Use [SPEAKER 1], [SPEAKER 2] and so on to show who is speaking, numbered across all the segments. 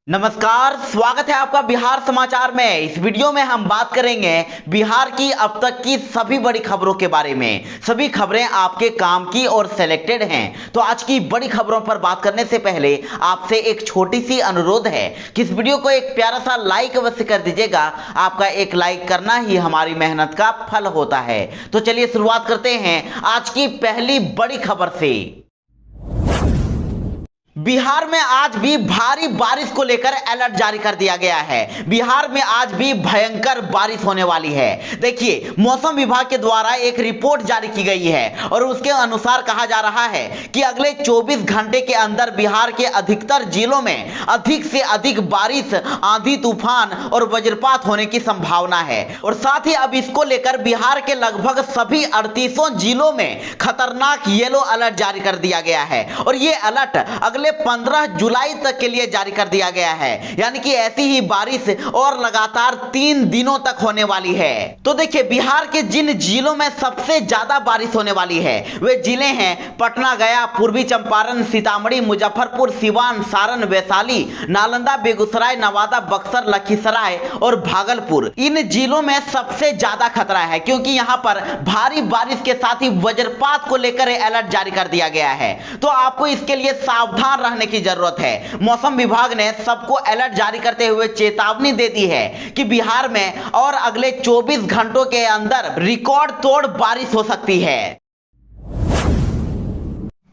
[SPEAKER 1] नमस्कार, स्वागत है आपका बिहार समाचार में। इस वीडियो में हम बात करेंगे बिहार की अब तक की सभी बड़ी खबरों के बारे में। सभी खबरें आपके काम की और सिलेक्टेड हैं। तो आज की बड़ी खबरों पर बात करने से पहले आपसे एक छोटी सी अनुरोध है कि इस वीडियो को एक प्यारा सा लाइक अवश्य कर दीजिएगा। आपका एक लाइक करना ही हमारी मेहनत का फल होता है। तो चलिए शुरुआत करते हैं आज की पहली बड़ी खबर से। बिहार में आज भी भारी बारिश को लेकर अलर्ट जारी कर दिया गया है। बिहार में आज भी भयंकर बारिश होने वाली है। देखिए, मौसम विभाग के द्वारा एक रिपोर्ट जारी की गई है और उसके अनुसार कहा जा रहा है कि अगले 24 घंटे के अंदर बिहार के अधिकतर जिलों में अधिक से अधिक बारिश, आंधी तूफान और वज्रपात होने की संभावना है। और साथ ही अब इसको लेकर बिहार के लगभग सभी 38 जिलों में खतरनाक येलो अलर्ट जारी कर दिया गया है। और ये अलर्ट अगले 15 जुलाई तक के लिए जारी कर दिया गया है, यानी कि ऐसी ही बारिश और लगातार 3 दिनों तक होने वाली है। तो देखिए, बिहार के जिन जिलों में सबसे ज्यादा बारिश होने वाली है वे जिले हैं पटना, गया, पूर्वी चंपारण, सीतामढ़ी, मुजफ्फरपुर, सिवान, सारण, वैशाली, नालंदा, बेगूसराय, नवादा, बक्सर, लखीसराय और भागलपुर। इन जिलों में सबसे ज्यादा खतरा है क्योंकि यहां पर भारी बारिश के साथ ही वज्रपात को लेकर अलर्ट जारी कर दिया गया है। तो आपको इसके लिए सावधान रहने की जरूरत है। मौसम विभाग ने सबको अलर्ट जारी करते हुए चेतावनी दे दी है कि बिहार में और अगले 24 घंटों के अंदर रिकॉर्ड तोड़ बारिश हो सकती है।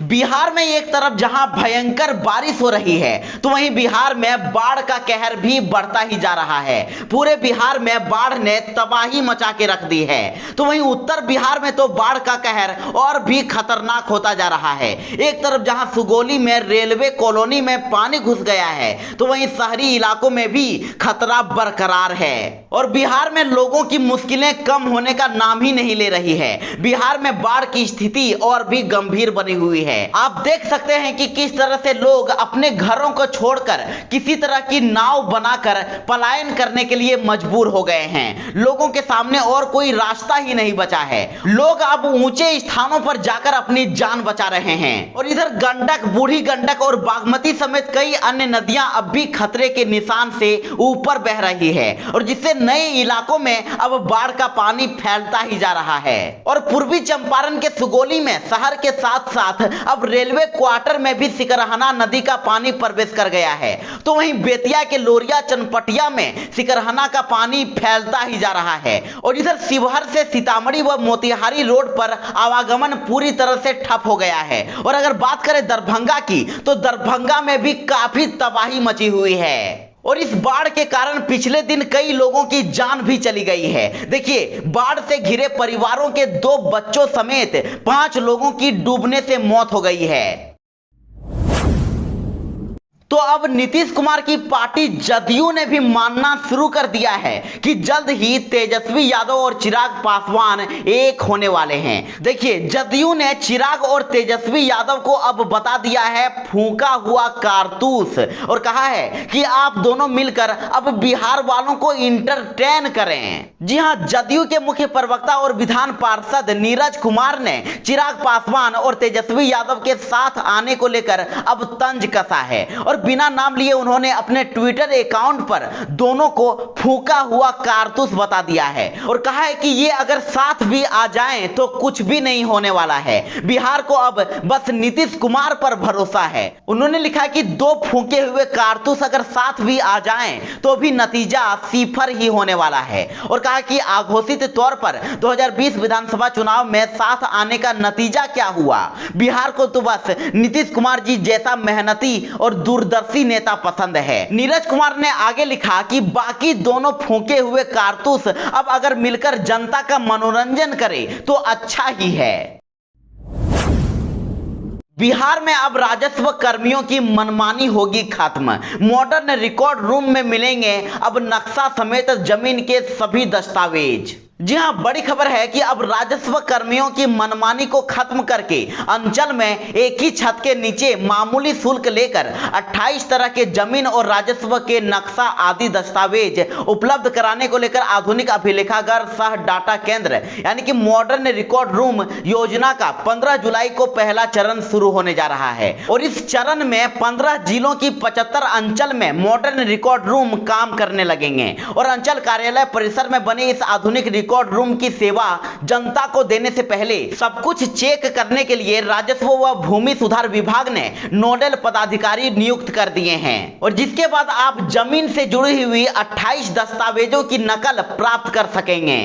[SPEAKER 1] बिहार में एक तरफ जहां भयंकर बारिश हो रही है तो वहीं बिहार में बाढ़ का कहर भी बढ़ता ही जा रहा है। पूरे बिहार में बाढ़ ने तबाही मचा के रख दी है। तो वहीं उत्तर बिहार में तो बाढ़ का कहर और भी खतरनाक होता जा रहा है। एक तरफ जहां सुगौली में रेलवे कॉलोनी में पानी घुस गया है तो वहीं शहरी इलाकों में भी खतरा बरकरार है। और बिहार में लोगों की मुश्किलें कम होने का नाम ही नहीं ले रही है। बिहार में बाढ़ की स्थिति और भी गंभीर बनी हुई है। आप देख सकते हैं कि किस तरह से लोग अपने घरों को छोड़कर किसी तरह की नाव बनाकर पलायन करने के लिए मजबूर हो गए हैं। लोगों के सामने और कोई रास्ता ही नहीं बचा है। लोग अब ऊंचे स्थानों पर जाकर अपनी जान बचा रहे हैं। और इधर गंडक, बूढ़ी गंडक और बागमती समेत कई अन्य नदियां अब भी खतरे के निशान से ऊपर बह रही है और जिससे नए इलाकों में अब बाढ़ का पानी फैलता ही जा रहा है। और पूर्वी चंपारण के सुगौली में शहर के साथ साथ अब रेलवे क्वार्टर में भी सिकरहना नदी का पानी प्रवेश कर गया है। तो वहीं बेतिया के लोरिया चनपटिया में सिकरहना का पानी फैलता ही जा रहा है। और इधर शिवहर से सीतामढ़ी व मोतिहारी रोड पर आवागमन पूरी तरह से ठप हो गया है। और अगर बात करें दरभंगा की तो दरभंगा में भी काफी तबाही मची हुई है। और इस बाढ़ के कारण पिछले दिन कई लोगों की जान भी चली गई है। देखिए, बाढ़ से घिरे परिवारों के 2 बच्चों समेत 5 लोगों की डूबने से मौत हो गई है। तो अब नीतीश कुमार की पार्टी जदयू ने भी मानना शुरू कर दिया है कि जल्द ही तेजस्वी यादव और चिराग पासवान एक होने वाले हैं। देखिए, जदयू ने चिराग और तेजस्वी यादव को अब बता दिया है फूंका हुआ कारतूस और कहा है कि आप दोनों मिलकर अब बिहार वालों को इंटरटेन करें। जी हां, जदयू के मुख्य प्रवक्ता और विधान पार्षद नीरज कुमार ने चिराग पासवान और तेजस्वी यादव के साथ आने को लेकर अब तंज कसा है और बिना नाम लिए उन्होंने अपने ट्विटर अकाउंट पर दोनों को फूंका हुआ कारतूस बता दिया है और कहा है कि ये अगर साथ भी आ जाएं तो कुछ भी नहीं होने वाला है। बिहार को अब बस नीतीश कुमार पर भरोसा है। उन्होंने लिखा कि 2 फूंके हुए कारतूस अगर साथ भी आ जाएं तो भी नतीजा सिफर ही होने वाला है। और कहा कि अघोषित तौर पर 2020 विधानसभा चुनाव में साथ आने का नतीजा क्या हुआ। बिहार को तो बस नीतीश कुमार जी जैसा मेहनती और दूरदर्शी नेता पसंद है। नीरज कुमार ने आगे लिखा कि बाकी दोनों फूंके हुए कारतूस अब अगर मिलकर जनता का मनोरंजन करे तो अच्छा ही है। बिहार में अब राजस्व कर्मियों की मनमानी होगी खत्म। मॉडर्न रिकॉर्ड रूम में मिलेंगे अब नक्शा समेत जमीन के सभी दस्तावेज। जी हां, बड़ी खबर है कि अब राजस्व कर्मियों की मनमानी को खत्म करके अंचल में एक ही छत के नीचे मामूली शुल्क लेकर 28 तरह के जमीन और राजस्व के नक्शा आदि दस्तावेज उपलब्ध कराने को लेकर आधुनिक अभिलेखागार सह डाटा केंद्र यानी कि मॉडर्न रिकॉर्ड रूम योजना का 15 जुलाई को पहला चरण शुरू होने जा रहा है। और इस चरण में 15 जिलों की 75 अंचल में मॉडर्न रिकॉर्ड रूम काम करने लगेंगे और अंचल कार्यालय परिसर में बने इस आधुनिक रिकॉर्ड रूम की सेवा जनता को देने से पहले सब कुछ चेक करने के लिए राजस्व व भूमि सुधार विभाग ने नोडल पदाधिकारी नियुक्त कर दिए हैं और जिसके बाद आप जमीन से जुड़ी हुई 28 दस्तावेजों की नकल प्राप्त कर सकेंगे।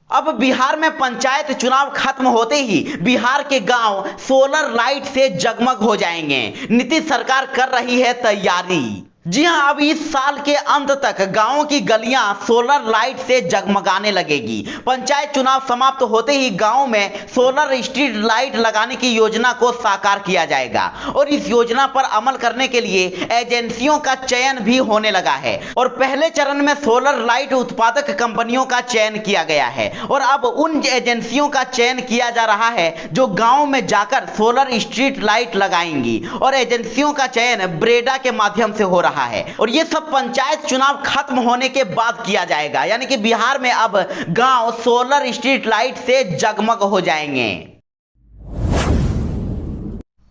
[SPEAKER 1] अब बिहार में पंचायत चुनाव खत्म होते ही बिहार के गांव सोलर लाइट से जगमग हो जाएंगे। नीतीश सरकार कर रही है तैयारी। जी हां, अब इस साल के अंत तक गांवों की गलियां सोलर लाइट से जगमगाने लगेगी। पंचायत चुनाव समाप्त होते ही गांव में सोलर स्ट्रीट लाइट लगाने की योजना को साकार किया जाएगा और इस योजना पर अमल करने के लिए एजेंसियों का चयन भी होने लगा है और पहले चरण में सोलर लाइट उत्पादक कंपनियों का चयन किया गया है और अब उन एजेंसियों का चयन किया जा रहा है जो गांव में जाकर सोलर स्ट्रीट लाइट लगाएंगी और एजेंसियों का चयन ब्रेडा के माध्यम से हो रहा है और ये सब पंचायत चुनाव खत्म होने के बाद किया जाएगा। यानी कि बिहार में अब गांव सोलर स्ट्रीट लाइट से जगमग हो जाएंगे।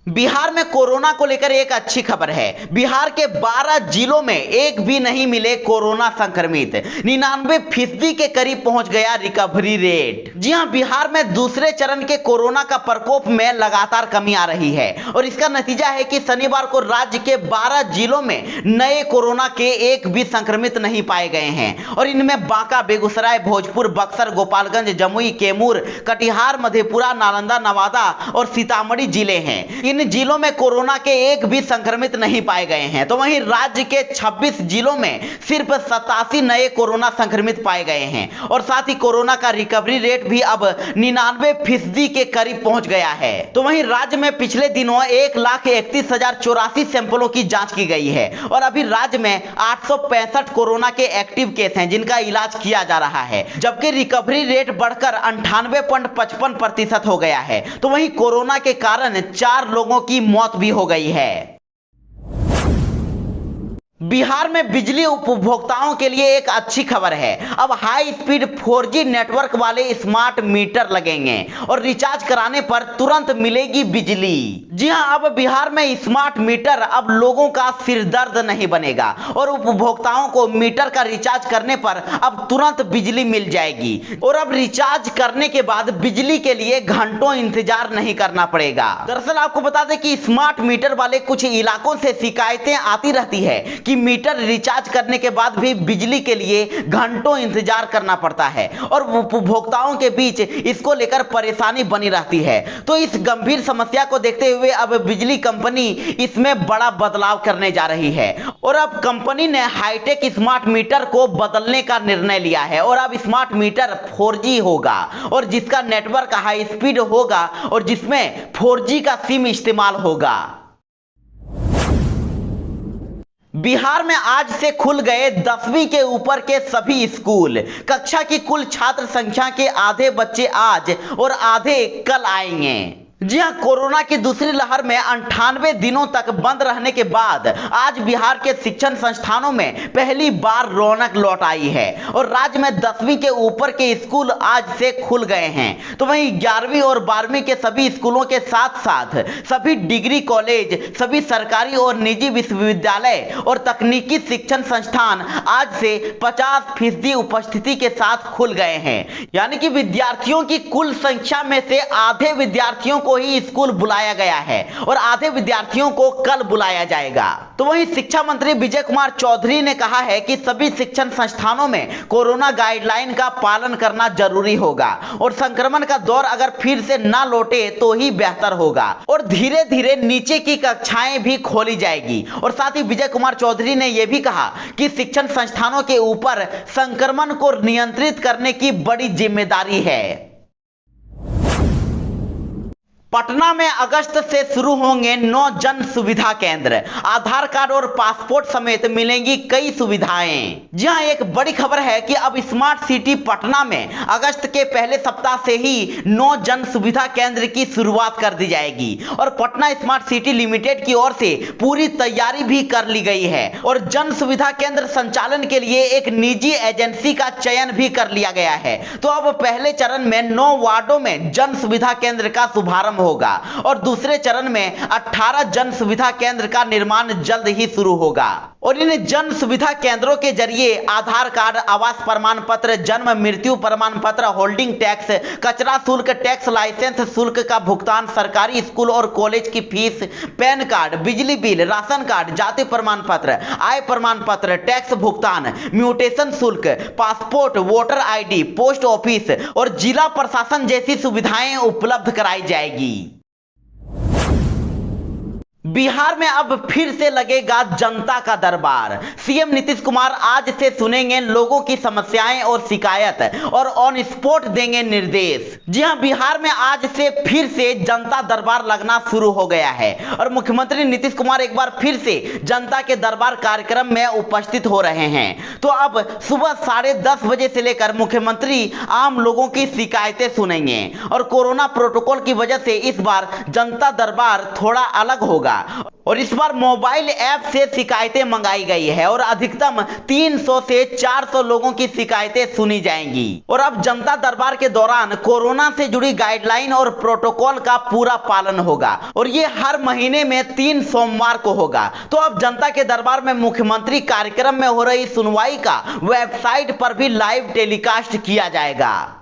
[SPEAKER 1] बिहार में कोरोना को लेकर एक अच्छी खबर है। बिहार के 12 जिलों में एक भी नहीं मिले कोरोना संक्रमित। 99% के करीब पहुंच गया रिकवरी रेट। जी हां, बिहार में दूसरे चरण के कोरोना का प्रकोप में लगातार कमी आ रही है और इसका नतीजा है कि शनिवार को राज्य के 12 जिलों में नए कोरोना के एक भी संक्रमित नहीं पाए गए हैं और इनमें बांका, बेगूसराय, भोजपुर, बक्सर, गोपालगंज, जमुई, कैमूर, कटिहार, मधेपुरा, नालंदा, नवादा और सीतामढ़ी जिले हैं। इन जिलों में कोरोना के एक भी संक्रमित नहीं पाए गए हैं। तो वहीं राज्य के 26 जिलों में सिर्फ 87 नए कोरोना संक्रमित पाए गए हैं और साथ ही कोरोना का रिकवरी रेट भी अब 99% के करीब पहुंच गया है। तो वहीं राज्य में पिछले दिनों 1,31,084 सैंपलों की जांच की गई है और अभी राज्य में 865 कोरोना के एक्टिव केस हैं जिनका इलाज किया जा रहा है, जबकि रिकवरी रेट बढ़कर 98.55% हो गया है। तो वहीं कोरोना के कारण 4 लोगों की मौत भी हो गई है। बिहार में बिजली उपभोक्ताओं के लिए एक अच्छी खबर है। अब हाई स्पीड 4G नेटवर्क वाले स्मार्ट मीटर लगेंगे और रिचार्ज कराने पर तुरंत मिलेगी बिजली। जी हां, अब बिहार में स्मार्ट मीटर अब लोगों का सिरदर्द नहीं बनेगा और उपभोक्ताओं को मीटर का रिचार्ज करने पर अब तुरंत बिजली मिल जाएगी और अब रिचार्ज करने के बाद बिजली के लिए घंटों इंतजार नहीं करना पड़ेगा। दरअसल आपको बता दें कि स्मार्ट मीटर वाले कुछ इलाकों से शिकायतें आती रहती है कि मीटर रिचार्ज करने के बाद भी बिजली के लिए घंटों इंतजार करना पड़ता है और उपभोक्ताओं के बीच इसको लेकर परेशानी बनी रहती है। तो इस गंभीर समस्या को देखते हुए अब बिजली कंपनी इसमें बड़ा बदलाव करने जा रही है और अब कंपनी ने हाईटेक स्मार्ट मीटर को बदलने का निर्णय लिया है और अब स्मार्ट मीटर 4G होगा और जिसका नेटवर्क हाई स्पीड होगा और जिसमें 4G का सिम इस्तेमाल होगा। बिहार में आज से खुल गए 10वीं के ऊपर के सभी स्कूल। कक्षा की कुल छात्र संख्या के आधे बच्चे आज और आधे कल आएंगे। जी हां, कोरोना की दूसरी लहर में 98 दिनों तक बंद रहने के बाद आज बिहार के शिक्षण संस्थानों में पहली बार रौनक लौट आई है और राज्य में 10वीं के ऊपर के स्कूल आज से खुल गए हैं। तो वहीं 11वीं और 12वीं के सभी स्कूलों के साथ साथ सभी डिग्री कॉलेज, सभी सरकारी और निजी विश्वविद्यालय और तकनीकी शिक्षण संस्थान आज से 50% उपस्थिति के साथ खुल गए हैं। यानी कि विद्यार्थियों की कुल संख्या में से आधे विद्यार्थियों को ही स्कूल बुलाया गया है और आधे विद्यार्थियों को कल बुलाया जाएगा। तो वहीं शिक्षा मंत्री विजय कुमार चौधरी ने कहा है कि सभी शिक्षण संस्थानों में कोरोना गाइडलाइन का पालन करना जरूरी होगा और संक्रमण का दौर अगर फिर से ना लौटे तो ही बेहतर होगा और धीरे धीरे नीचे की कक्षाएं भी खोली जाएगी। और साथ ही विजय कुमार चौधरी ने यह भी कहा कि शिक्षण संस्थानों के ऊपर संक्रमण को नियंत्रित करने की बड़ी जिम्मेदारी है। पटना में अगस्त से शुरू होंगे 9 जन सुविधा केंद्र। आधार कार्ड और पासपोर्ट समेत मिलेंगी कई सुविधाएं। जी हां, एक बड़ी खबर है कि अब स्मार्ट सिटी पटना में अगस्त के पहले सप्ताह से ही 9 जन सुविधा केंद्र की शुरुआत कर दी जाएगी और पटना स्मार्ट सिटी लिमिटेड की ओर से पूरी तैयारी भी कर ली गई है और जन सुविधा केंद्र संचालन के लिए एक निजी एजेंसी का चयन भी कर लिया गया है। तो अब पहले चरण में 9 वार्डों में जन सुविधा केंद्र का शुभारंभ होगा और दूसरे चरण में 18 जन सुविधा केंद्र का निर्माण जल्द ही शुरू होगा और इन जन सुविधा केंद्रों के जरिए आधार कार्ड, आवास प्रमाण पत्र, जन्म मृत्यु प्रमाण पत्र, होल्डिंग टैक्स, कचरा शुल्क, टैक्स लाइसेंस शुल्क का भुगतान, सरकारी स्कूल और कॉलेज की फीस, पैन कार्ड, बिजली बिल, राशन कार्ड, जाति प्रमाण पत्र, आय प्रमाण पत्र, टैक्स भुगतान, म्यूटेशन शुल्क, passport, voter ID, post office और जिला प्रशासन जैसी सुविधाएं उपलब्ध कराई जाएगी। बिहार में अब फिर से लगेगा जनता का दरबार। सीएम नीतीश कुमार आज से सुनेंगे लोगों की समस्याएं और शिकायत और ऑन स्पॉट देंगे निर्देश। जी हां, बिहार में आज से फिर से जनता दरबार लगना शुरू हो गया है और मुख्यमंत्री नीतीश कुमार एक बार फिर से जनता के दरबार कार्यक्रम में उपस्थित हो रहे हैं। तो अब सुबह 10:30 बजे से लेकर मुख्यमंत्री आम लोगों की शिकायतें सुनेंगे और कोरोना प्रोटोकॉल की वजह से इस बार जनता दरबार थोड़ा अलग होगा और इस बार मोबाइल ऐप से शिकायतें मंगाई गई है और अधिकतम 300 से 400 लोगों की शिकायतें सुनी जाएंगी और अब जनता दरबार के दौरान कोरोना से जुड़ी गाइडलाइन और प्रोटोकॉल का पूरा पालन होगा और ये हर महीने में 3 सोमवार को होगा। तो अब जनता के दरबार में मुख्यमंत्री कार्यक्रम में हो रही सुनवाई का वेबसाइट पर भी लाइव टेलीकास्ट किया जाएगा।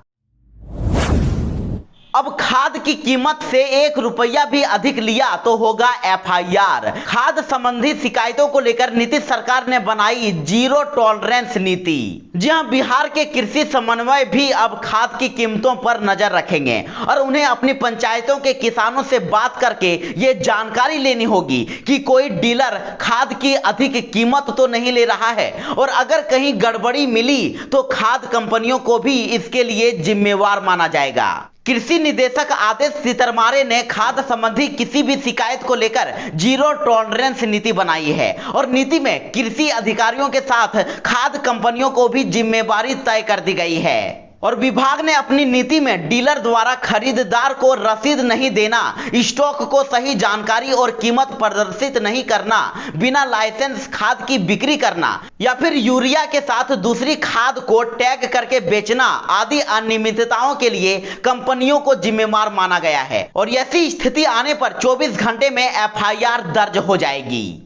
[SPEAKER 1] अब खाद की कीमत से 1 रुपया भी अधिक लिया तो होगा एफआईआर। खाद संबंधी शिकायतों को लेकर नीतीश सरकार ने बनाई जीरो टॉलरेंस नीति। जी हां, बिहार के कृषि समन्वय भी अब खाद की कीमतों पर नजर रखेंगे और उन्हें अपनी पंचायतों के किसानों से बात करके ये जानकारी लेनी होगी कि कोई डीलर खाद की अधिक कीमत तो नहीं ले रहा है और अगर कहीं गड़बड़ी मिली तो खाद कंपनियों को भी इसके लिए जिम्मेवार माना जाएगा। कृषि निदेशक आदेश सितरमारे ने खाद संबंधी किसी भी शिकायत को लेकर जीरो टॉलरेंस नीति बनाई है और नीति में कृषि अधिकारियों के साथ खाद कंपनियों को भी जिम्मेवारी तय कर दी गई है और विभाग ने अपनी नीति में डीलर द्वारा खरीदार को रसीद नहीं देना, स्टॉक को सही जानकारी और कीमत प्रदर्शित नहीं करना, बिना लाइसेंस खाद की बिक्री करना या फिर यूरिया के साथ दूसरी खाद को टैग करके बेचना आदि अनियमितताओं के लिए कंपनियों को जिम्मेवार माना गया है और ऐसी स्थिति आने पर 24 घंटे में एफआईआर दर्ज हो जाएगी।